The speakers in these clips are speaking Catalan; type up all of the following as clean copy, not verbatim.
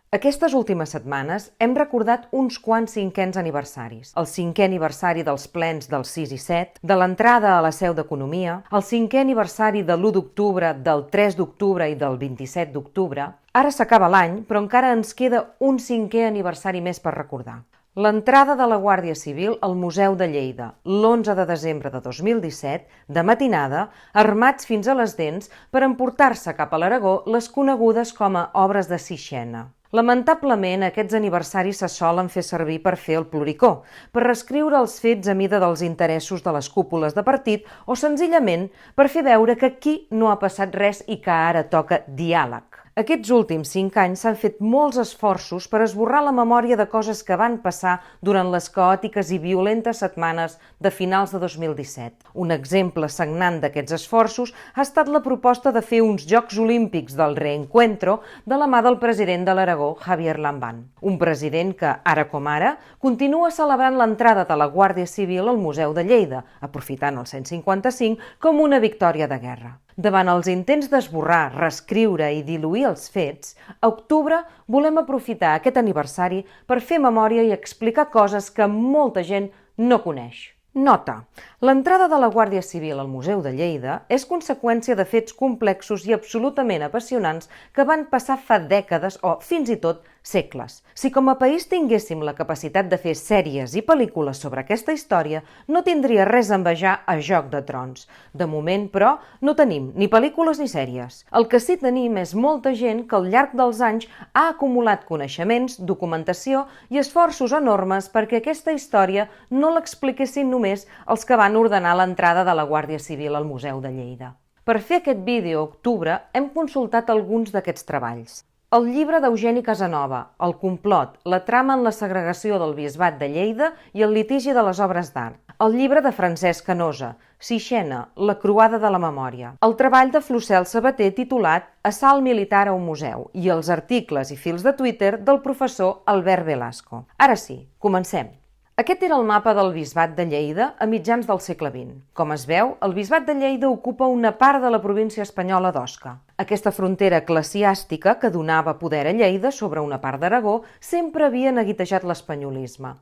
Aquestes últimes setmanes hem recordat uns quants cinquens aniversaris. El 5è aniversari dels plens del 6 i 7, de l'entrada a la seu d'Economia, el 5è aniversari de l'1 d'octubre, del 3 d'octubre i del 27 d'octubre. Ara s'acaba l'any, però encara ens queda un 5è aniversari més per recordar. L'entrada de la Guàrdia Civil al Museu de Lleida, l'11 de desembre de 2017, de matinada, armats fins a les dents per emportar-se cap a l'Aragó les conegudes com a obres de Sixena. Lamentablement, aquests aniversaris se solen fer servir per fer el ploricó, per reescriure els fets a mida dels interessos de les cúpules de partit o senzillament per fer veure que aquí no ha passat res i que ara toca diàleg. Aquests últims 5 anys s'han fet molts esforços per esborrar la memòria de coses que van passar durant les caòtiques i violentes setmanes de finals de 2017. Un exemple sagnant d'aquests esforços ha estat la proposta de fer uns Jocs Olímpics del Reencuentro de la mà del president de l'Aragó, Javier Lambán. Un president que, ara com ara, continua celebrant l'entrada de la Guàrdia Civil al Museu de Lleida, aprofitant el 155 com una victòria de guerra. Davant els intents d'esborrar, reescriure i diluir els fets, a octubre volem aprofitar aquest aniversari per fer memòria i explicar coses que molta gent no coneix. Nota: l'entrada de la Guàrdia Civil al Museu de Lleida és conseqüència de fets complexos i absolutament apassionants que van passar fa dècades o, fins i tot, segles. Si com a país tinguéssim la capacitat de fer sèries i pel·lícules sobre aquesta història, no tindria res a envejar a Joc de Trons. De moment, però, no tenim ni pel·lícules ni sèries. El que sí tenim és molta gent que al llarg dels anys ha acumulat coneixements, documentació i esforços enormes perquè aquesta història no l'expliquessin només els que van ordenar l'entrada de la Guàrdia Civil al Museu de Lleida. Per fer aquest vídeo a octubre hem consultat alguns d'aquests treballs. El llibre d'Eugeni Casanova, El complot, la trama en la segregació del Bisbat de Lleida i el litigi de les obres d'art. El llibre de Francesc Canosa, Sixena, la croada de la memòria. El treball de Flocel Sabater titulat Assalt militar a un museu i els articles i fils de Twitter del professor Albert Velasco. Ara sí, comencem. Aquest era el mapa del Bisbat de Lleida a mitjans del segle XX. Com es veu, el Bisbat de Lleida ocupa una part de la província espanyola d'Osca. Aquesta frontera eclesiàstica que donava poder a Lleida sobre una part d'Aragó sempre havia neguitejat l'espanyolisme.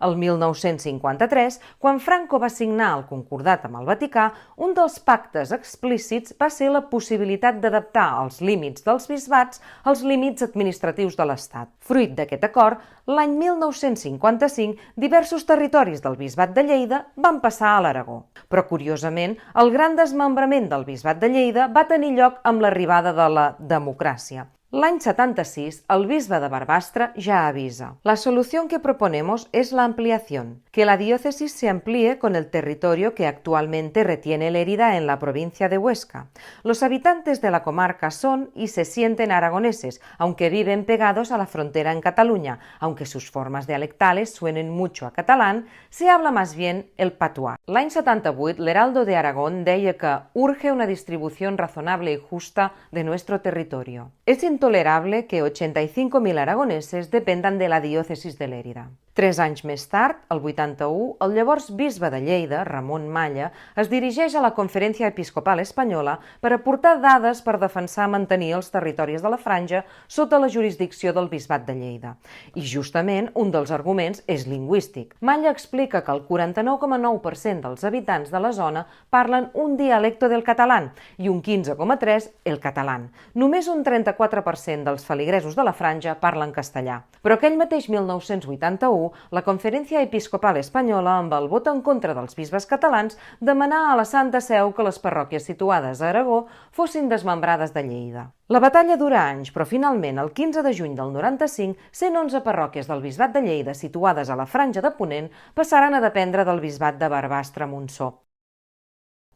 El 1953, quan Franco va signar el concordat amb el Vaticà, un dels pactes explícits va ser la possibilitat d'adaptar els límits dels bisbats als límits administratius de l'Estat. Fruit d'aquest acord, l'any 1955, diversos territoris del Bisbat de Lleida van passar a l'Aragó. Però, curiosament, el gran desmembrament del Bisbat de Lleida va tenir lloc amb l'arribada de la democràcia. L'any 76, el bisbe de Barbastre ja avisa: la solución que proponemos es la ampliación, que la diócesis se amplíe con el territorio que actualmente retiene Lérida en la provincia de Huesca. Los habitantes de la comarca son y se sienten aragoneses, aunque viven pegados a la frontera en Cataluña, aunque sus formas dialectales suenen mucho a catalán, se habla más bien el patuà. L'any 78, l'Heraldo de Aragón deia que urge una distribución razonable y justa de nuestro territorio. Es intolerable que 85.000 aragoneses dependan de la diòcesis de Lérida. 3 anys més tard, el 81, el llavors bisbe de Lleida, Ramon Malla, es dirigeix a la Conferència Episcopal Espanyola per aportar dades per defensar mantenir els territoris de la franja sota la jurisdicció del Bisbat de Lleida. I justament un dels arguments és lingüístic. Malla explica que el 49,9% dels habitants de la zona parlen un dialecto del català i un 15,3% el català. Només un 34% dels feligresos de la franja parlen castellà. Però aquell mateix 1981, la Conferència Episcopal Espanyola, amb el vot en contra dels bisbes catalans, demanà a la Santa Seu que les parròquies situades a Aragó fossin desmembrades de Lleida. La batalla dura anys, però finalment, el 15 de juny del 95, 111 parròquies del Bisbat de Lleida situades a la franja de Ponent passaran a dependre del Bisbat de Barbastre-Montsó.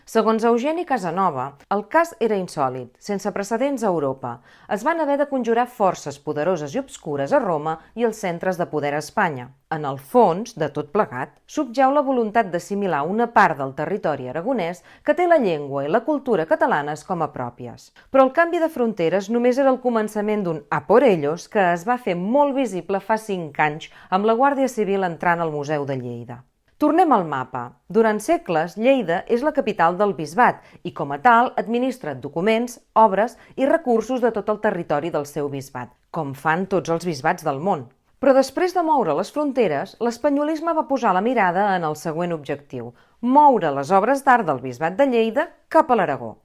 Segons Eugeni Casanova, el cas era insòlit, sense precedents a Europa. Es van haver de conjurar forces poderoses i obscures a Roma i els centres de poder a Espanya. En el fons, de tot plegat, subjau la voluntat d'assimilar una part del territori aragonès que té la llengua i la cultura catalanes com a pròpies. Però el canvi de fronteres només era el començament d'un a por ellos que es va fer molt visible fa 5 anys amb la Guàrdia Civil entrant al Museu de Lleida. Tornem al mapa. Durant segles, Lleida és la capital del bisbat i, com a tal, administra documents, obres i recursos de tot el territori del seu bisbat, com fan tots els bisbats del món. Però després de moure les fronteres, l'espanyolisme va posar la mirada en el següent objectiu: moure les obres d'art del bisbat de Lleida cap a l'Aragó.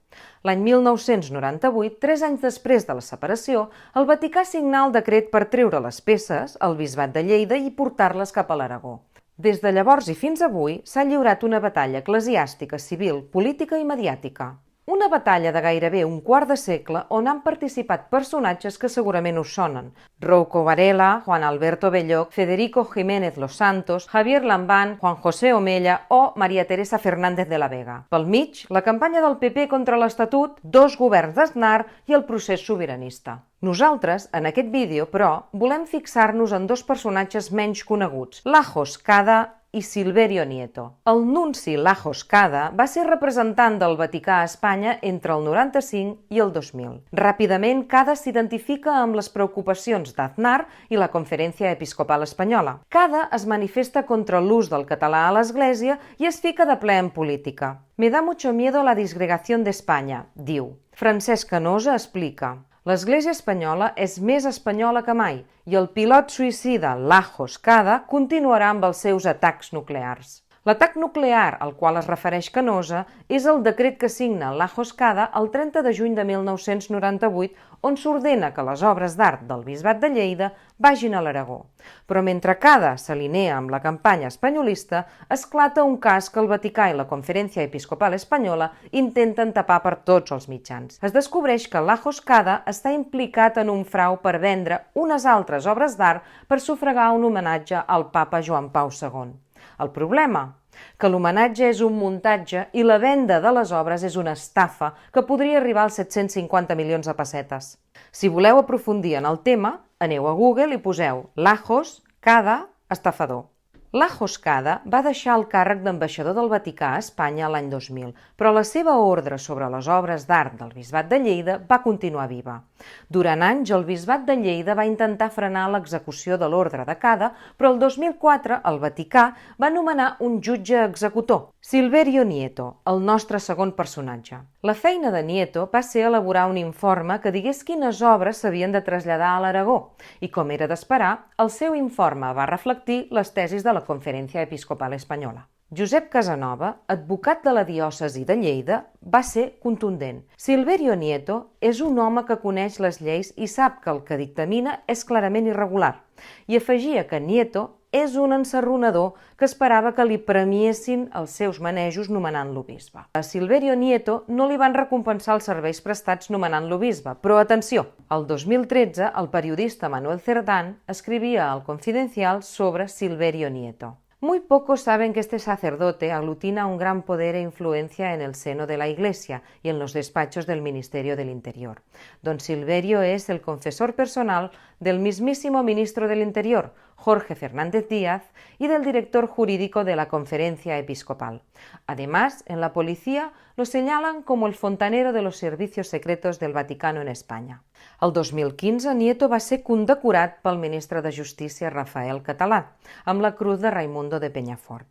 L'any 1998, 3 anys després de la separació, el Vaticà signà el decret per treure les peces al bisbat de Lleida i portar-les cap a l'Aragó. Des de llavors i fins avui s'ha lliurat una batalla eclesiàstica, civil, política i mediàtica. Una batalla de gairebé un quart de segle on han participat personatges que segurament us sonen: Rouco Varela, Juan Alberto Belloc, Federico Jiménez Los Santos, Javier Lambán, Juan José Omella o María Teresa Fernández de la Vega. Pel mig, la campanya del PP contra l'Estatut, 2 governs d'Aznar i el procés sobiranista. Nosaltres, en aquest vídeo, però, volem fixar-nos en 2 personatges menys coneguts: Lajos Cada i Silverio Nieto. El nunci Lajos Cada va ser representant del Vaticà a Espanya entre el 95 i el 2000. Ràpidament, Cada s'identifica amb les preocupacions d'Aznar i la Conferència Episcopal Espanyola. Cada es manifesta contra l'ús del català a l'Església i es fica de ple en política. «Me da mucho miedo la disgregación de España», diu. Francesc Canosa explica: «L'Església espanyola és més espanyola que mai i el pilot suïcida Lajos Cada continuarà amb els seus atacs nuclears». L'atac nuclear al qual es refereix Canosa és el decret que signa Lajos Cada el 30 de juny de 1998, on s'ordena que les obres d'art del bisbat de Lleida vagin a l'Aragó. Però mentre Cada s'alinea amb la campanya espanyolista, esclata un cas que el Vaticà i la Conferència Episcopal Espanyola intenten tapar per tots els mitjans. Es descobreix que Lajos Cada està implicat en un frau per vendre unes altres obres d'art per sufragar un homenatge al papa Joan Pau II. El problema? Que l'homenatge és un muntatge i la venda de les obres és una estafa que podria arribar als 750 milions de pessetes. Si voleu aprofundir en el tema, aneu a Google i poseu Lajos Cada estafador. Lajos Cada va deixar el càrrec d'ambaixador del Vaticà a Espanya l'any 2000, però la seva ordre sobre les obres d'art del bisbat de Lleida va continuar viva. Durant anys, el bisbat de Lleida va intentar frenar l'execució de l'ordre de Cada, però el 2004 el Vaticà va nomenar un jutge executor, Silverio Nieto, el nostre segon personatge. La feina de Nieto va ser elaborar un informe que digués quines obres s'havien de traslladar a l'Aragó, i com era d'esperar, el seu informe va reflectir les tesis de la Conferència Episcopal Espanyola. Josep Casanova, advocat de la diòcesi de Lleida, va ser contundent. Silverio Nieto és un home que coneix les lleis i sap que el que dictamina és clarament irregular, i afegia que Nieto és un ensarronador que esperava que li premiessin els seus manejos nomenant-lo bisbe. A Silverio Nieto no li van recompensar els serveis prestats nomenant-lo bisbe, però atenció! El 2013, el periodista Manuel Cerdán escrivia al Confidencial sobre Silverio Nieto. Muy pocos saben que este sacerdote aglutina un gran poder e influencia en el seno de la Iglesia y en los despachos del Ministerio del Interior. Don Silverio es el confesor personal del mismísimo ministro del Interior, Jorge Fernández Díaz, y del director jurídico de la Conferencia Episcopal. Además, en la policía lo señalan como el fontanero de los servicios secretos del Vaticano en España. El 2015, Nieto va ser condecorat pel ministre de Justícia Rafael Català, amb la Cruz de Raimundo de Penyafort.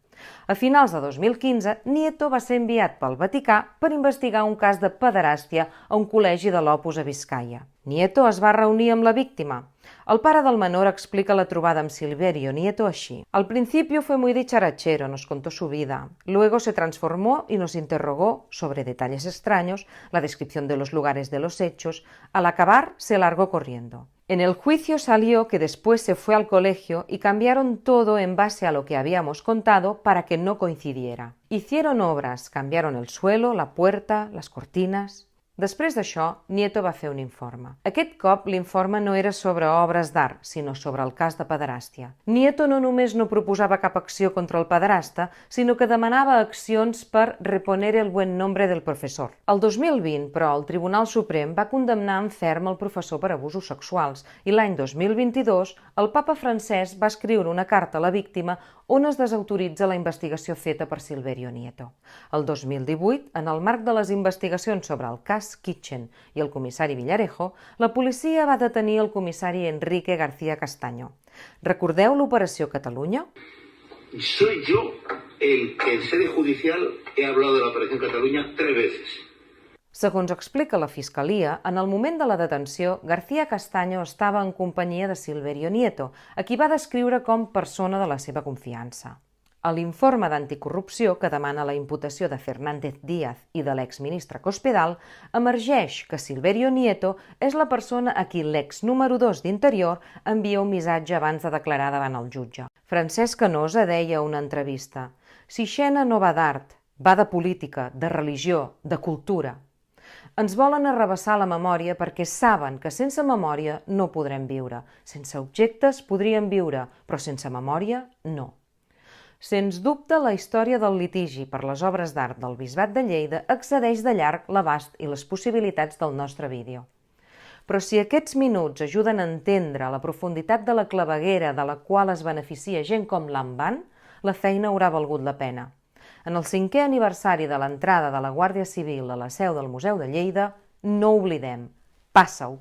A finals de 2015, Nieto va ser enviat pel Vaticà per investigar un cas de pederàstia a un col·legi de l'Opus a Biscaia. Nieto es va reunir amb la víctima. El pare del menor explica la trobada amb Silverio Nieto así. Al principio fue muy dicharachero, nos contó su vida. Luego se transformó y nos interrogó sobre detalles extraños, la descripción de los lugares de los hechos. Al acabar, se largó corriendo. En el juicio salió que después se fue al colegio y cambiaron todo en base a lo que habíamos contado para que no coincidiera. Hicieron obras, cambiaron el suelo, la puerta, las cortinas. Després d'això, Nieto va fer un informe. Aquest cop, l'informe no era sobre obres d'art, sinó sobre el cas de pederàstia. Nieto no només no proposava cap acció contra el pederasta, sinó que demanava accions per reponer el buen nombre del professor. El 2020, però, el Tribunal Suprem va condemnar en ferm el professor per abusos sexuals i l'any 2022 el papa francès va escriure una carta a la víctima on es desautoritza la investigació feta per Silverio Nieto. El 2018, en el marc de les investigacions sobre el cas Kitchen i el comissari Villarejo, la policia va detenir el comissari Enrique García Castaño. Recordeu l'Operació Catalunya? Soy yo En sede judicial he hablado de la Operación Cataluña 3 veces. Segons explica la Fiscalia, en el moment de la detenció, García Castaño estava en companyia de Silverio Nieto, a qui va descriure com persona de la seva confiança. A l'informe d'anticorrupció que demana la imputació de Fernández Díaz i de l'exministre Cospedal, emergeix que Silverio Nieto és la persona a qui l'ex número 2 d'Interior envia un missatge abans de declarar davant el jutge. Francesc Canosa deia a una entrevista: «Sixena no va d'art, va de política, de religió, de cultura». Ens volen arrabassar la memòria perquè saben que sense memòria no podrem viure. Sense objectes podríem viure, però sense memòria no. Sens dubte, la història del litigi per les obres d'art del Bisbat de Lleida excedeix de llarg l'abast i les possibilitats del nostre vídeo. Però si aquests minuts ajuden a entendre la profunditat de la claveguera de la qual es beneficia gent com Lamban, la feina haurà valgut la pena. En el 5è aniversari de l'entrada de la Guàrdia Civil a la seu del Museu de Lleida, no oblidem, passa-ho!